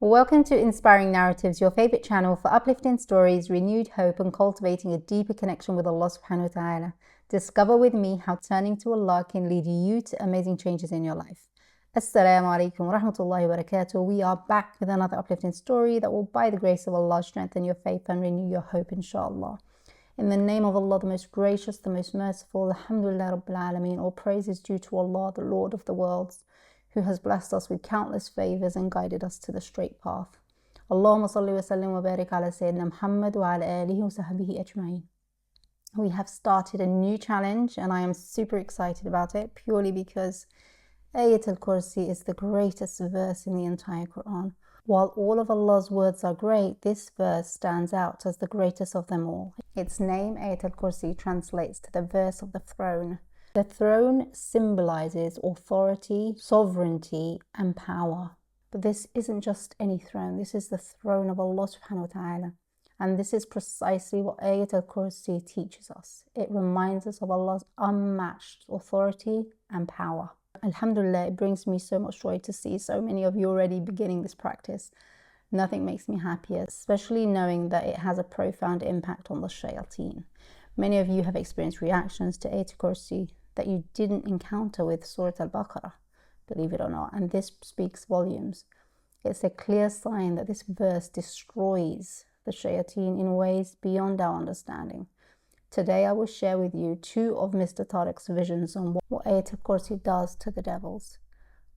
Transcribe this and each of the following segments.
Welcome to Inspiring Narratives, your favorite channel for uplifting stories, renewed hope, and cultivating a deeper connection with Allah subhanahu wa ta'ala. Discover with me how turning to Allah can lead you to amazing changes in your life. Assalamu alaikum wa rahmatullahi wa barakatuh. We are back with another uplifting story that will, by the grace of Allah, strengthen your faith and renew your hope, inshallah. In the name of Allah, the most gracious, the most merciful, Alhamdulillah Rabbil Alameen, all praise is due to Allah, the Lord of the worlds, who has blessed us with countless favors and guided us to the straight path. Allahumma salli wa sallim wa barik ala Sayyidina Muhammad wa ala alihi wa sahbihi ajma'in. We have started a new challenge and I am super excited about it, purely because Ayat al-Kursi is the greatest verse in the entire Quran. While all of Allah's words are great, this verse stands out as the greatest of them all. Its name, Ayat al-Kursi, translates to the verse of the throne. The throne symbolizes authority, sovereignty, and power. But this isn't just any throne. This is the throne of Allah subhanahu wa ta'ala. And this is precisely what Ayat al-Kursi teaches us. It reminds us of Allah's unmatched authority and power. Alhamdulillah, it brings me so much joy to see so many of you already beginning this practice. Nothing makes me happier, especially knowing that it has a profound impact on the shayateen. Many of you have experienced reactions to Ayat al-Kursi that you didn't encounter with Surah Al-Baqarah, believe it or not, and this speaks volumes. It's a clear sign that this verse destroys the shayateen in ways beyond our understanding. Today I will share with you two of Mr. Tariq's visions on what Ayat al-Kursi does to the devils.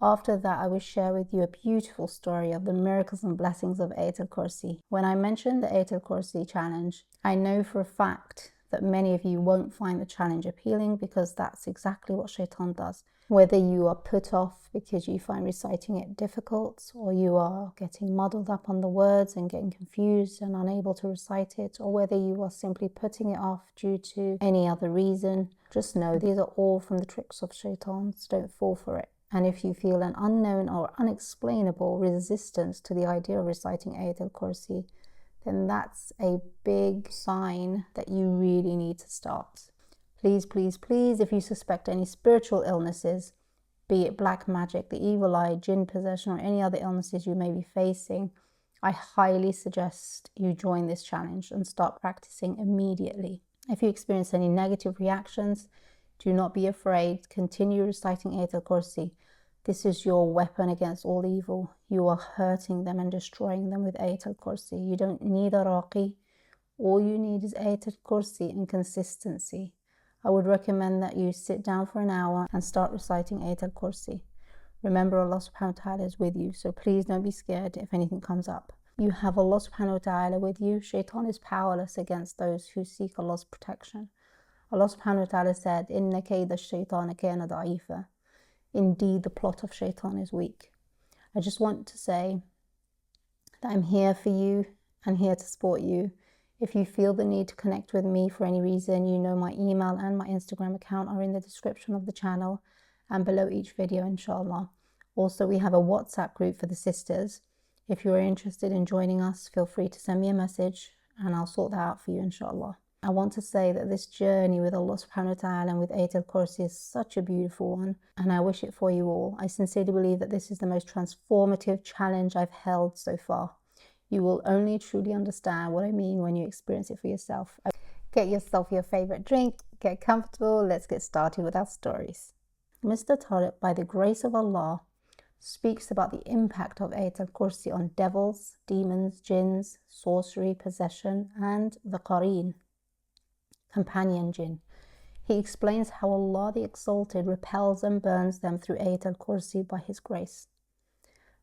After that, I will share with you a beautiful story of the miracles and blessings of Ayat al-Kursi. When I mentioned the Ayat al-Kursi challenge, I know for a fact that many of you won't find the challenge appealing, because that's exactly what Shaitan does. Whether you are put off because you find reciting it difficult, or you are getting muddled up on the words and getting confused and unable to recite it, or whether you are simply putting it off due to any other reason, just know these are all from the tricks of Shaitan. Don't fall for it. And if you feel an unknown or unexplainable resistance to the idea of reciting Ayat al-Kursi, then that's a big sign that you really need to start. Please, please, please, if you suspect any spiritual illnesses, be it black magic, the evil eye, jinn possession, or any other illnesses you may be facing, I highly suggest you join this challenge and start practicing immediately. If you experience any negative reactions, do not be afraid. Continue reciting Ayat al-Kursi. This is your weapon against all evil. You are hurting them and destroying them with Ayat al-Kursi. You don't need a raqi. All you need is Ayat al-Kursi and consistency. I would recommend that you sit down for an hour and start reciting Ayat al-Kursi. Remember, Allah subhanahu wa ta'ala is with you, so please don't be scared if anything comes up. You have Allah subhanahu wa ta'ala with you. Shaitan is powerless against those who seek Allah's protection. Allah subhanahu wa ta'ala said, "Inna kayda ash-shaytana kana da'ifa." Indeed, the plot of Shaitan is weak. I just want to say that I'm here for you and here to support you. If you feel the need to connect with me for any reason, you know my email and my Instagram account are in the description of the channel and below each video, inshallah. Also, we have a WhatsApp group for the sisters. If you are interested in joining us, feel free to send me a message and I'll sort that out for you, inshallah. I want to say that this journey with Allah subhanahu wa ta'ala and with Ayat al-Kursi is such a beautiful one, and I wish it for you all. I sincerely believe that this is the most transformative challenge I've held so far. You will only truly understand what I mean when you experience it for yourself. Get yourself your favorite drink, get comfortable, let's get started with our stories. Mr. Tariq, by the grace of Allah, speaks about the impact of Ayat al-Kursi on devils, demons, jinns, sorcery, possession, and the qareen, companion jinn. He explains how Allah the Exalted repels and burns them through Ayat al-Kursi by His grace.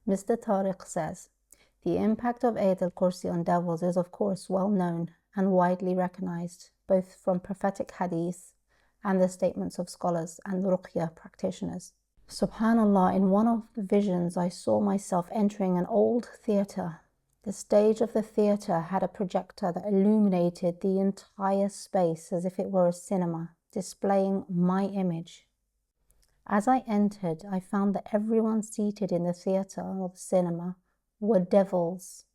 Mr. Tariq says, the impact of Ayat al-Kursi on devils is of course well known and widely recognized, both from prophetic hadith and the statements of scholars and ruqya practitioners. Subhanallah, in one of the visions I saw myself entering an old theatre. The stage of the theatre had a projector that illuminated the entire space as if it were a cinema, displaying my image. As I entered, I found that everyone seated in the theatre or the cinema were devils.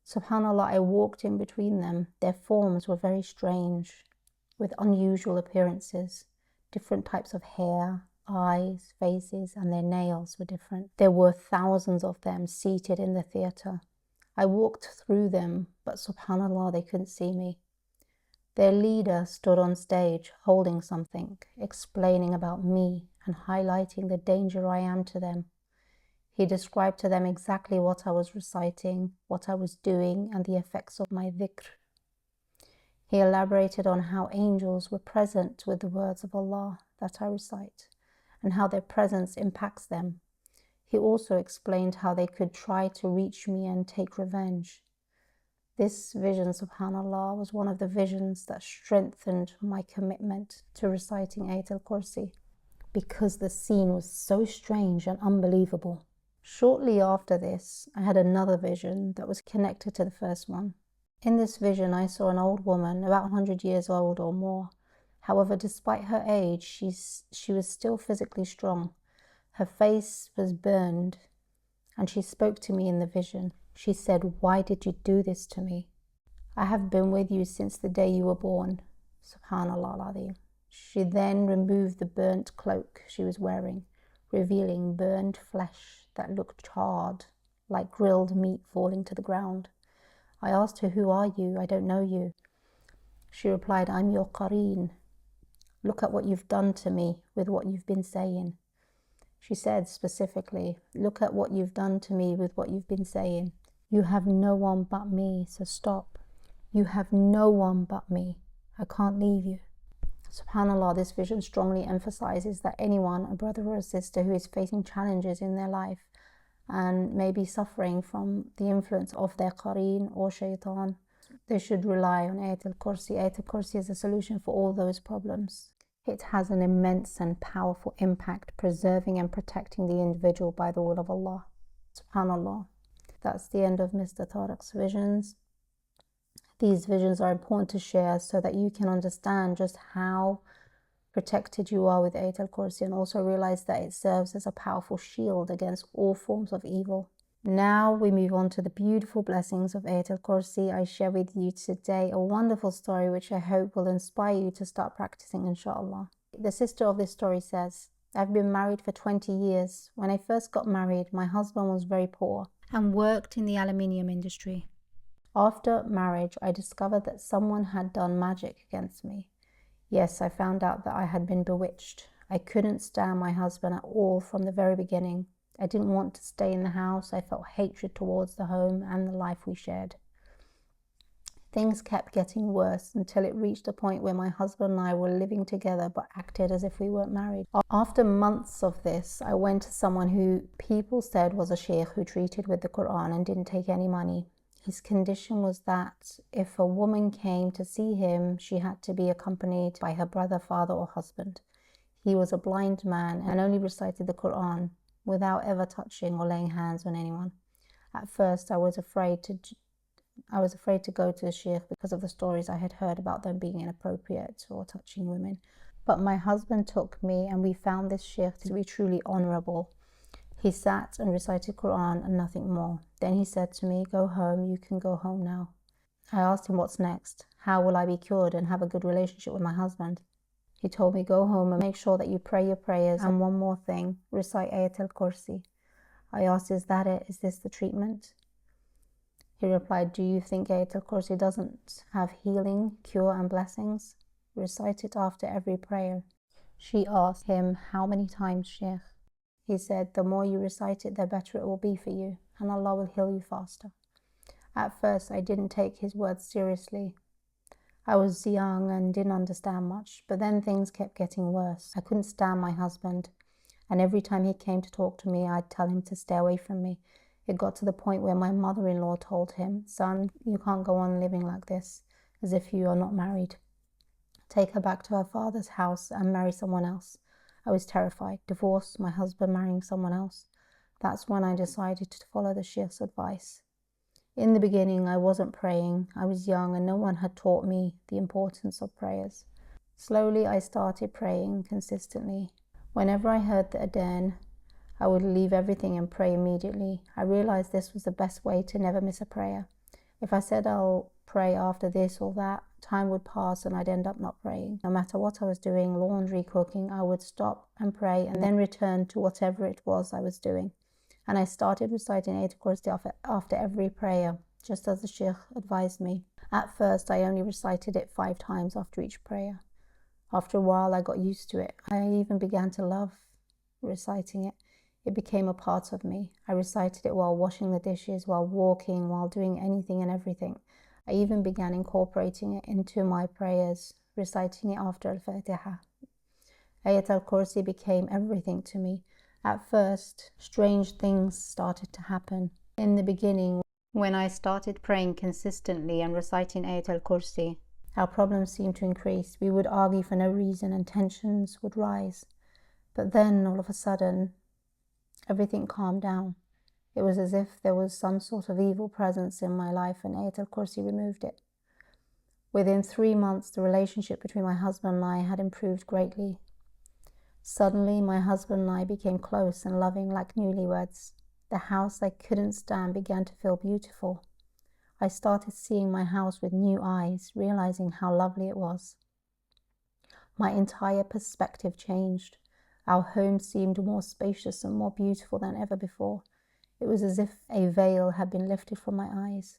Subhanallah, I walked in between them. Their forms were very strange, with unusual appearances, different types of hair, eyes, faces, and their nails were different. There were thousands of them seated in the theatre. I walked through them, but subhanAllah, they couldn't see me. Their leader stood on stage holding something, explaining about me and highlighting the danger I am to them. He described to them exactly what I was reciting, what I was doing, and the effects of my dhikr. He elaborated on how angels were present with the words of Allah that I recite, and how their presence impacts them. He also explained how they could try to reach me and take revenge. This vision, subhanAllah, was one of the visions that strengthened my commitment to reciting Ayat al-Kursi, because the scene was so strange and unbelievable. Shortly after this, I had another vision that was connected to the first one. In this vision, I saw an old woman, about 100 years old or more. However, despite her age, she was still physically strong. Her face was burned, and she spoke to me in the vision. She said, "Why did you do this to me? I have been with you since the day you were born." Subhanallah al-Azim. She then removed the burnt cloak she was wearing, revealing burned flesh that looked charred, like grilled meat falling to the ground. I asked her, "Who are you? I don't know you." She replied, "I'm your qareen. Look at what you've done to me with what you've been saying." She said specifically, "Look at what you've done to me with what you've been saying. You have no one but me, so stop. You have no one but me. I can't leave you." SubhanAllah, this vision strongly emphasizes that anyone, a brother or a sister who is facing challenges in their life and may be suffering from the influence of their qareen or shaitan, they should rely on Ayat al-Kursi. Ayat al-Kursi is a solution for all those problems. It has an immense and powerful impact, preserving and protecting the individual by the will of Allah. SubhanAllah. That's the end of Mr. Tariq's visions. These visions are important to share so that you can understand just how protected you are with Ayat al-Kursi, and also realize that it serves as a powerful shield against all forms of evil. Now we move on to the beautiful blessings of Ayat al-Kursi. I share with you today a wonderful story which I hope will inspire you to start practicing, inshallah. The sister of this story says, "I've been married for 20 years. When I first got married, my husband was very poor and worked in the aluminium industry. After marriage, I discovered that someone had done magic against me. Yes, I found out that I had been bewitched. I couldn't stand my husband at all from the very beginning. I didn't want to stay in the house. I felt hatred towards the home and the life we shared. Things kept getting worse until it reached a point where my husband and I were living together but acted as if we weren't married. After months of this, I went to someone who people said was a Sheikh who treated with the Quran and didn't take any money. His condition was that if a woman came to see him, she had to be accompanied by her brother, father, or husband. He was a blind man and only recited the Quran without ever touching or laying hands on anyone. At first, I was afraid to go to the Sheikh because of the stories I had heard about them being inappropriate or touching women. But my husband took me, and we found this Sheikh to be truly honorable. He sat and recited Quran and nothing more. Then he said to me, "Go home, you can go home now." I asked him, "What's next? How will I be cured and have a good relationship with my husband?" He told me, "Go home and make sure that you pray your prayers, and one more thing, recite Ayat al-Kursi." I asked, "Is that it? Is this the treatment?" He replied, "Do you think Ayat al-Kursi doesn't have healing, cure and blessings? Recite it after every prayer." She asked him, "How many times, Sheikh?" He said, "The more you recite it, the better it will be for you, and Allah will heal you faster." At first, I didn't take his words seriously. I was young and didn't understand much, but then things kept getting worse. I couldn't stand my husband, and every time he came to talk to me, I'd tell him to stay away from me. It got to the point where my mother-in-law told him, "Son, you can't go on living like this, as if you are not married. Take her back to her father's house and marry someone else." I was terrified. Divorce, my husband marrying someone else. That's when I decided to follow the Sheikh's advice. In the beginning, I wasn't praying. I was young and no one had taught me the importance of prayers. Slowly, I started praying consistently. Whenever I heard the adhan, I would leave everything and pray immediately. I realized this was the best way to never miss a prayer. If I said I'll pray after this or that, Time would pass and I'd end up not praying. No matter what I was doing, laundry, cooking, I would stop and pray and then return to whatever it was I was doing. And I started reciting Ayatul Kursi after every prayer, just as the Sheikh advised me. At first, I only recited it 5 times after each prayer. After a while, I got used to it. I even began to love reciting it. It became a part of me. I recited it while washing the dishes, while walking, while doing anything and everything. I even began incorporating it into my prayers, reciting it after Al-Fatiha. Ayatul Kursi became everything to me. At first, strange things started to happen. In the beginning, when I started praying consistently and reciting Ayatul Kursi, our problems seemed to increase. We would argue for no reason and tensions would rise. But then, all of a sudden, everything calmed down. It was as if there was some sort of evil presence in my life and Ayatul Kursi removed it. Within 3 months, the relationship between my husband and I had improved greatly. Suddenly, my husband and I became close and loving like newlyweds. The house I couldn't stand began to feel beautiful. I started seeing my house with new eyes, realizing how lovely it was. My entire perspective changed. Our home seemed more spacious and more beautiful than ever before. It was as if a veil had been lifted from my eyes.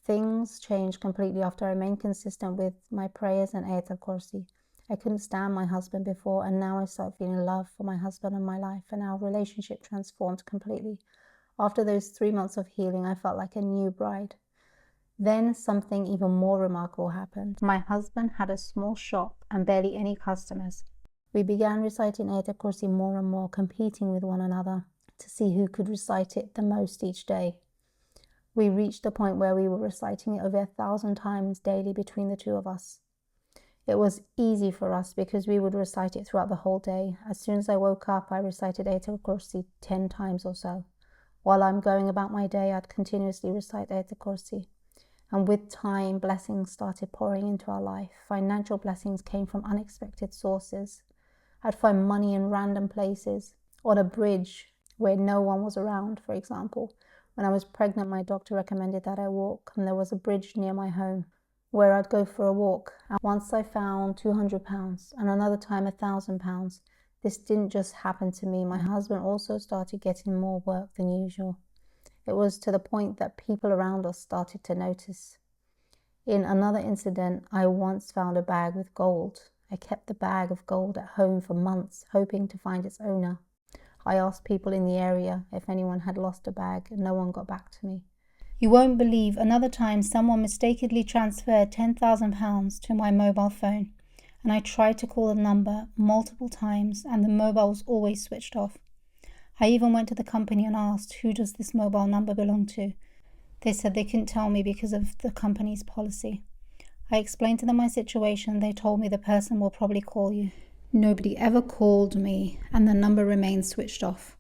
Things changed completely after I remained consistent with my prayers and Ayatul Kursi. I couldn't stand my husband before, and now I started feeling love for my husband and my life, and our relationship transformed completely. After those 3 months of healing, I felt like a new bride. Then something even more remarkable happened. My husband had a small shop and barely any customers. We began reciting Ayatul Kursi more and more, competing with one another to see who could recite it the most each day. We reached a point where we were reciting it over 1,000 times daily between the two of us. It was easy for us because we would recite it throughout the whole day. As soon as I woke up, I recited Ayatul Kursi 10 times or so. While I'm going about my day, I'd continuously recite Ayatul Kursi. And with time, blessings started pouring into our life. Financial blessings came from unexpected sources. I'd find money in random places, on a bridge where no one was around, for example. When I was pregnant, my doctor recommended that I walk, and there was a bridge near my home where I'd go for a walk. And once I found £200 and another time £1,000. This didn't just happen to me. My husband also started getting more work than usual. It was to the point that people around us started to notice. In another incident, I once found a bag with gold. I kept the bag of gold at home for months, hoping to find its owner. I asked people in the area if anyone had lost a bag, and no one got back to me. You won't believe, another time someone mistakenly transferred £10,000 to my mobile phone, and I tried to call the number multiple times and the mobile was always switched off. I even went to the company and asked, who does this mobile number belong to? They said they couldn't tell me because of the company's policy. I explained to them my situation. They told me the person will probably call you. Nobody ever called me and the number remained switched off.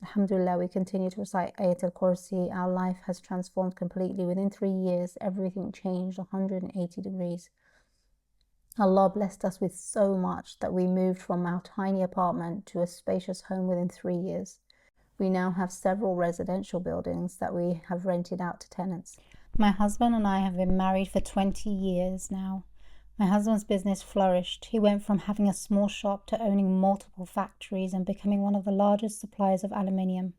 Alhamdulillah, we continue to recite Ayatul Kursi. Our life has transformed completely. Within 3 years, everything changed 180 degrees. Allah blessed us with so much that we moved from our tiny apartment to a spacious home within 3 years. We now have several residential buildings that we have rented out to tenants. My husband and I have been married for 20 years now. My husband's business flourished. He went from having a small shop to owning multiple factories and becoming one of the largest suppliers of aluminium.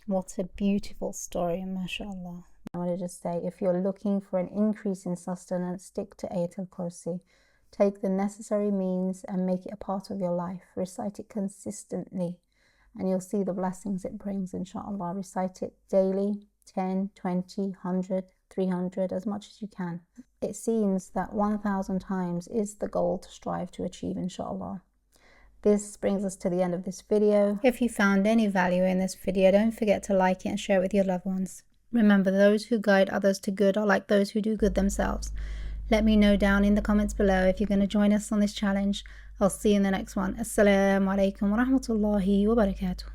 What a beautiful story, mashallah. I want to just say, if you're looking for an increase in sustenance, stick to Ayatul Kursi. Take the necessary means and make it a part of your life. Recite it consistently and you'll see the blessings it brings, inshallah. Recite it daily, 10, 20, 100, 300, as much as you can. It seems that 1,000 times is the goal to strive to achieve, inshallah. This brings us to the end of this video. If you found any value in this video, don't forget to like it and share it with your loved ones. Remember, those who guide others to good are like those who do good themselves. Let me know down in the comments below if you're going to join us on this challenge. I'll see you in the next one. Assalamu alaikum wa rahmatullahi wa barakatuh.